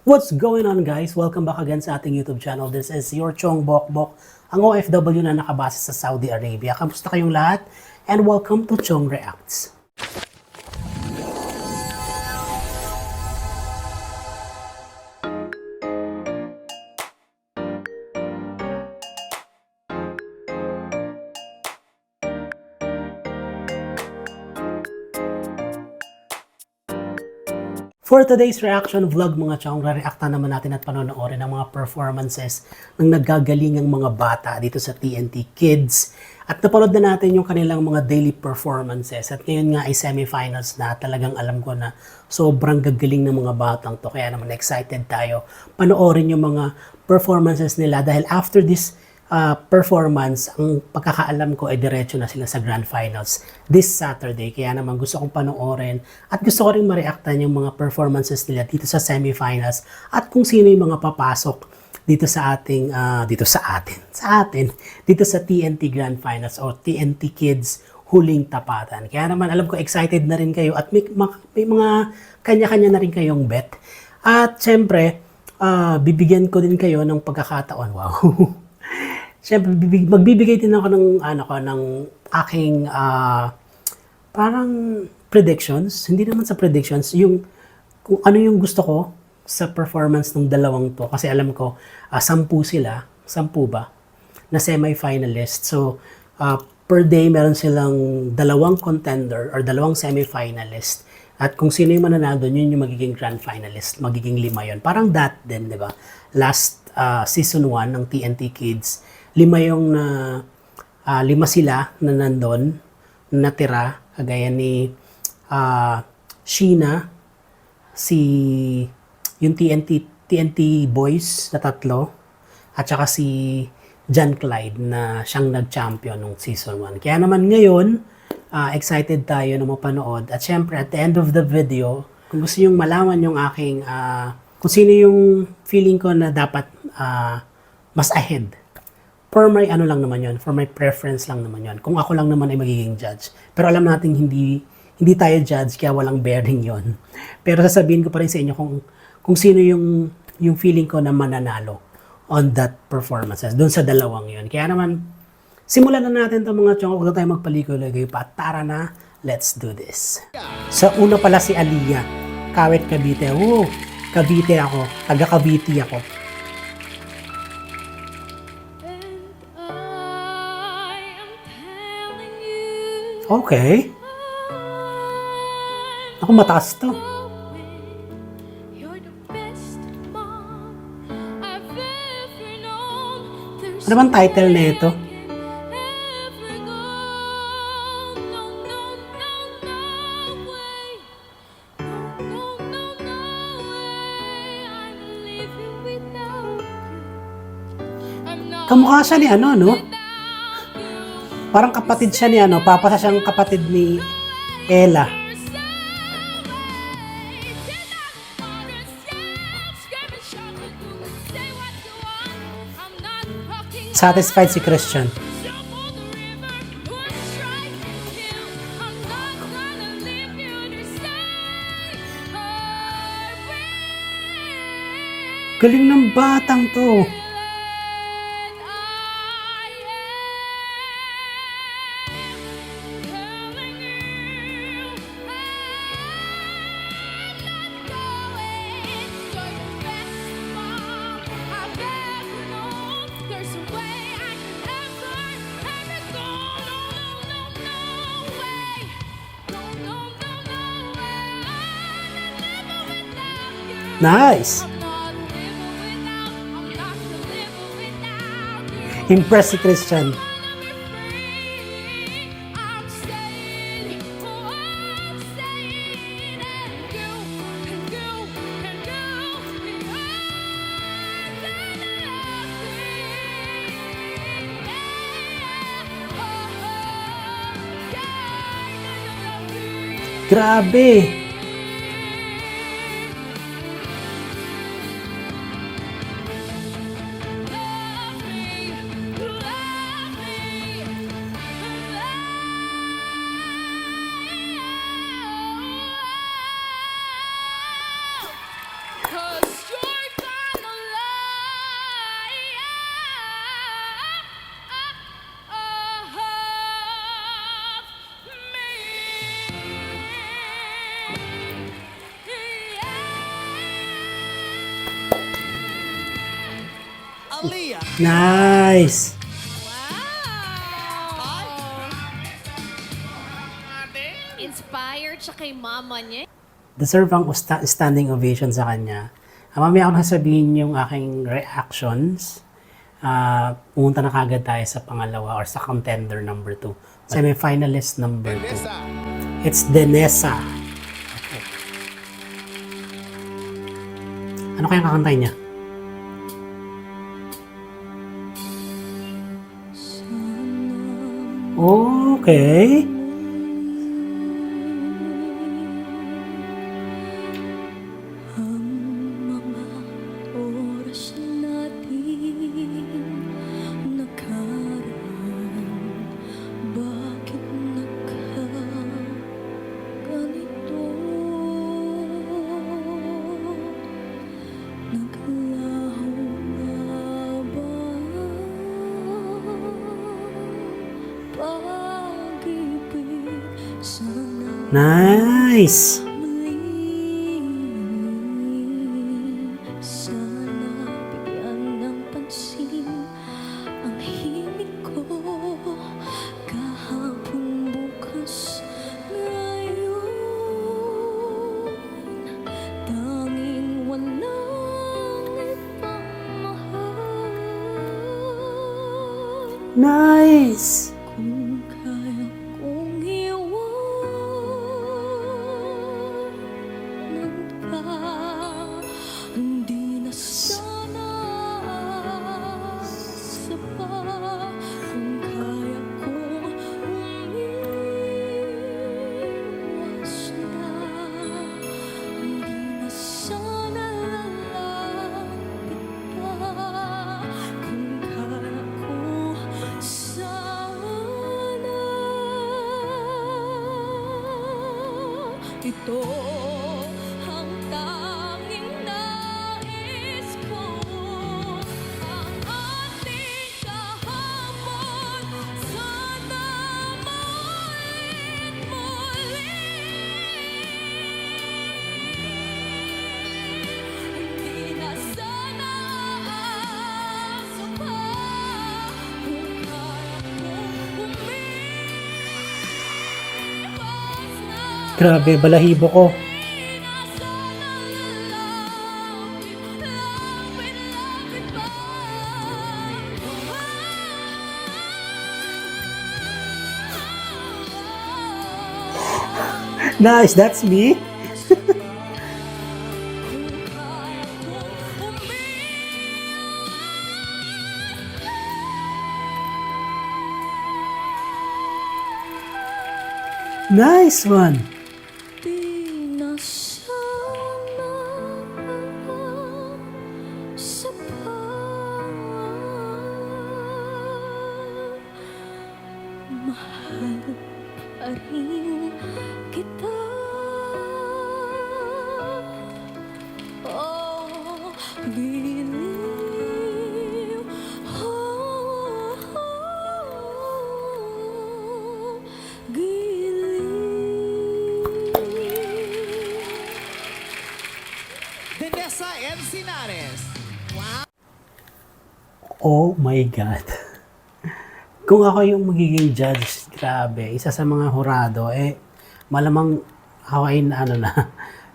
What's going on, guys? Welcome back again sa ating YouTube channel. This is your Chong Bokbok, ang OFW na nakabase sa Saudi Arabia. Kamusta kayong lahat? And welcome to Chong Reacts. For today's reaction vlog mga chong, re-reacta naman natin at panonoorin ang mga performances ng naggagalingang mga bata dito sa TNT Kids. At napanood na natin yung kanilang mga daily performances. At ngayon nga ay semifinals na, talagang alam ko na sobrang gagaling ng mga batang to. Kaya naman excited tayo panoorin yung mga performances nila dahil after this performance, ang pagkakaalam ko ay diretso na sila sa Grand Finals this Saturday. Kaya naman gusto kong panoorin at gusto ko rin ma-reactan yung mga performances nila dito sa semifinals at kung sino yung mga papasok dito sa ating, dito sa TNT Grand Finals o TNT Kids Huling Tapatan. Kaya naman alam ko excited na rin kayo at may mga kanya-kanya na rin kayong bet. At syempre, bibigyan ko din kayo ng pagkakataon. Wow! Siyempre, magbibigay din ako ng aking parang predictions. Hindi naman sa predictions, yung kung ano yung gusto ko sa performance ng dalawang to. Kasi alam ko, 10 sila, 10 ba, na semi-finalist. So, per day, meron silang 2 contender or 2 semi-finalist. At kung sino yung mananalo, yun yung magiging grand finalist. Magiging 5 yun. Parang that din, di ba? Last season 1 ng TNT Kids, 5 sila na nandun, natira, kagaya ni Sheena, yung TNT Boys na 3, at saka si John Clyde na siyang nag-champion nung season 1. Kaya naman ngayon, excited tayo na mapanood. At syempre, at the end of the video, kung gusto nyo malaman yung aking, kung sino yung feeling ko na dapat mas ahead. For my ano lang naman yun, for my preference lang naman yun. Kung ako lang naman ay magiging judge. Pero alam natin hindi tayo judge, kaya walang bearing yon. Pero sasabihin ko pa rin sa inyo kung sino yung feeling ko na mananalo on that performances, doon sa dalawang yun. Kaya naman, simulan na natin itong mga chong, huwag na tayo magpaligoy-ligoy pa. Tara na, let's do this. Sa una pala si Aliyah, Kawit Cavite. Cavite ako, taga Cavite ako. Okay. Ako, mataas to. Ano bang title na ito? Kamukha siya ni ano, no? Parang kapatid siya ni ano, papa siyang kapatid ni Ella. Satisfied si Christian. Galing ng batang to. Nice! Impress si Christian. Grabe! Aaliyah. Nice! Inspired siya kay mama niya. Deserve ang standing ovation sa kanya. Mamaya ako nasabihin yung aking reactions. Pumunta na kagad tayo sa pangalawa or sa contender number 2. Semi-finalist number 2. It's Denessa. Okay. Ano kayang kakantay niya? Okay. Oras natin nakaraan, bakit nagkaganito? Naglaho nga ba pag-ibig sana Nice! sana bigyan ng pansin ang hiling ko kahapon, bukas, ngayon. Tanging walang ibang mahal. Nice! Kung kaya kong iwanan ka, hindi na sana asa pa. Kung kaya kong umiwas na, hindi na sana lalapit pa. Kung kaya ko sana, ito ang tanging nais ko. Ang ating kahapon sana maulit muli. Hindi na sana asa pa. Kung kaya kong umiwas na, Grabe, balahibo ko. di na sana lalapit, lapit pa. Nice, that's me. Kung kaya kong Nice one. di na sana sa mahal pa rin kita. Oh, believe. Oh, giliw. Denessa Encinares. Oh my God. Kung ako yung magiging judge, grabe, isa sa mga hurado, malamang ako ay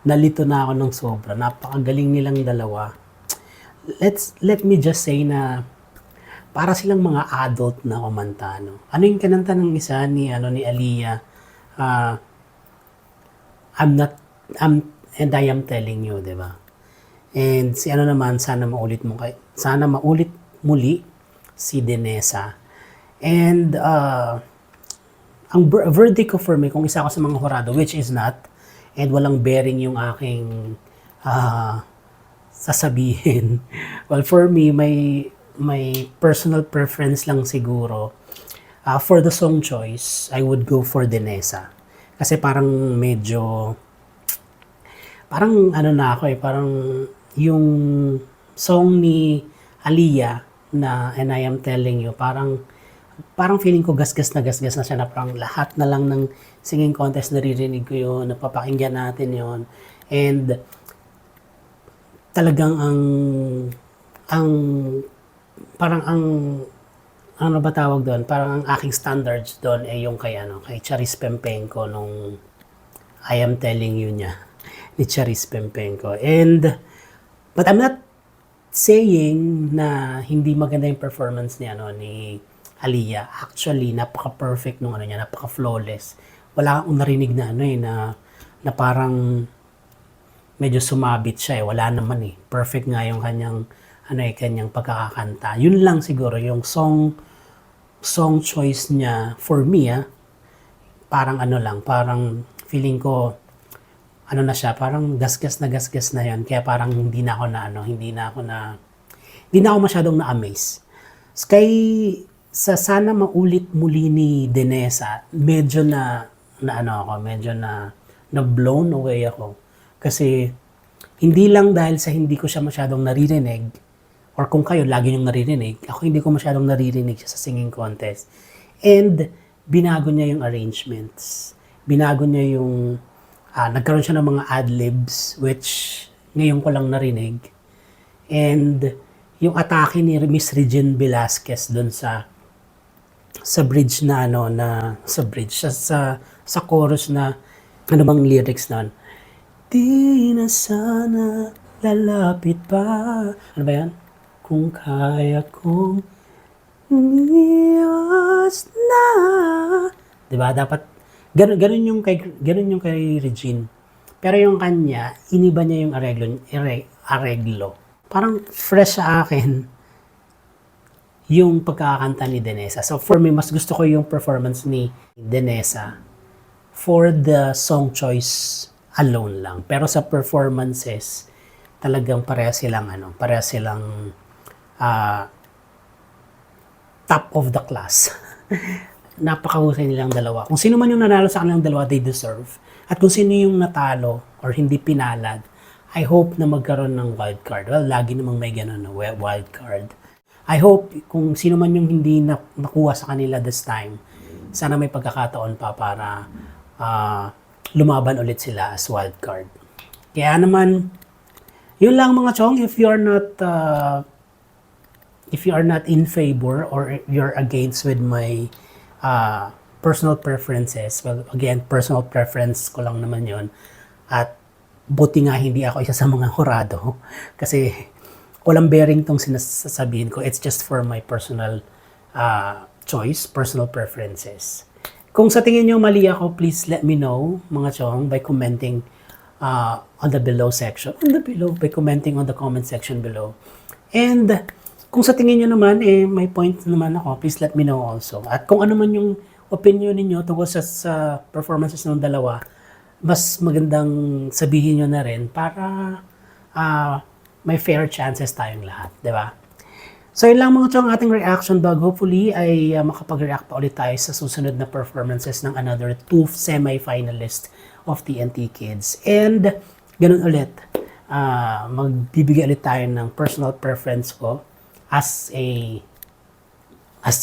nalito na ako ng sobra. Napakagaling nilang dalawa. Let me just say na para silang mga adult na kumanta, no? Ano yung kinanta ng isa ni Aaliyah? And I am telling you, di ba? And si naman, sana maulit muli si Denessa. And ang verdict ko for me, kung isa ako sa mga hurado, which is not, and walang bearing yung aking sasabihin. Well, for me, may personal preference lang siguro. For the song choice, I would go for Denessa. Kasi parang medyo, parang parang yung song ni Aaliyah na And I Am Telling You, parang feeling ko gasgas na siya, na parang lahat na lang ng singing contest naririnig ko yun, napapakinggan natin yon. And talagang ang parang ano ba tawag doon? Parang ang aking standards doon ay yung kay Charis Pempenko nung I Am Telling You niya, ni Charis Pempenko. But I'm not saying na hindi maganda yung performance ni Aliyah. Actually, napaka-perfect nung niya, napaka-flawless. Wala akong narinig na parang medyo sumabit siya Wala naman Perfect nga yung kanyang pagkakakanta. Yun lang siguro yung song choice niya for me parang parang feeling ko na siya, parang gasgas na yan. Kaya parang hindi na ako masyadong na-amaze. Sa sana maulit muli ni Denesa, medyo na blown away ako. Kasi hindi lang dahil sa hindi ko siya masyadong naririnig, or kung kayo lagi niyong naririnig, ako hindi ko masyadong naririnig siya sa singing contest. And binago niya yung arrangements. Binago niya yung nagkaroon siya ng mga ad-libs, which ngayon ko lang narinig. And yung atake ni Miss Regine Velasquez doon sa bridge sa chorus na ano bang lyrics nun? Di na sana lalapit pa. Ano ba yan? Kung kaya kong umiwas na. Diba? Dapat ganun yung kay Regine. Pero yung kanya, iniba niya yung areglo. Parang fresh sa akin yung pagkakanta ni Denesa. So for me, mas gusto ko yung performance ni Denesa for the song choice alone lang. Pero sa performances, talagang pareha silang top of the class. Napakahusay nilang dalawa. Kung sino man yung nanalo sa kanilang dalawa, they deserve. At kung sino yung natalo or hindi pinalad, I hope na magkaroon ng wild card. Well, lagi namang may ganun na wild card. I hope kung sino man yung hindi nakuha sa kanila this time, sana may pagkakataon pa para lumaban ulit sila as wild card. Kaya naman, yun lang mga chong, if you are not in favor or you're against with my personal preferences, well, again, personal preference ko lang naman yon. At buti nga hindi ako isa sa mga hurado kasi walang bearing tong sinasabihin ko. It's just for my personal choice, personal preferences. Kung sa tingin nyo mali ako, please let me know, mga chong, by commenting on the below section. By commenting on the comment section below. And kung sa tingin nyo naman, may point naman ako, please let me know also. At kung ano man yung opinion ninyo tungkol sa performances ng dalawa, mas magandang sabihin nyo na rin para may fair chances tayong lahat, di ba? So yun lang mga chong ating reaction bag. Hopefully ay makapag-react pa ulit tayo sa susunod na performances ng another 2 semi-finalists of TNT Kids. And ganun ulit, magbibigay ulit tayo ng personal preference ko as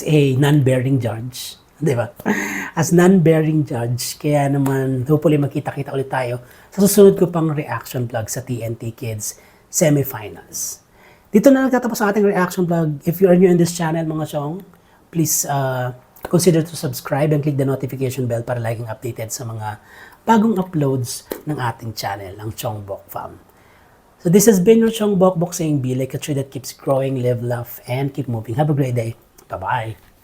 a non-bearing judge, di ba? As non-bearing judge, kaya naman hopefully magkita-kita ulit tayo sa susunod ko pang reaction vlog sa TNT Kids semifinals. Dito na nagtatapos ang ating reaction vlog. If you are new in this channel mga chong, please consider to subscribe and click the notification bell para laging updated sa mga bagong uploads ng ating channel, ang Chong Bok Fam. So this has been your Chong Bok Bok saying be like a tree that keeps growing, live, laugh, and keep moving. Have a great day. Bye-bye.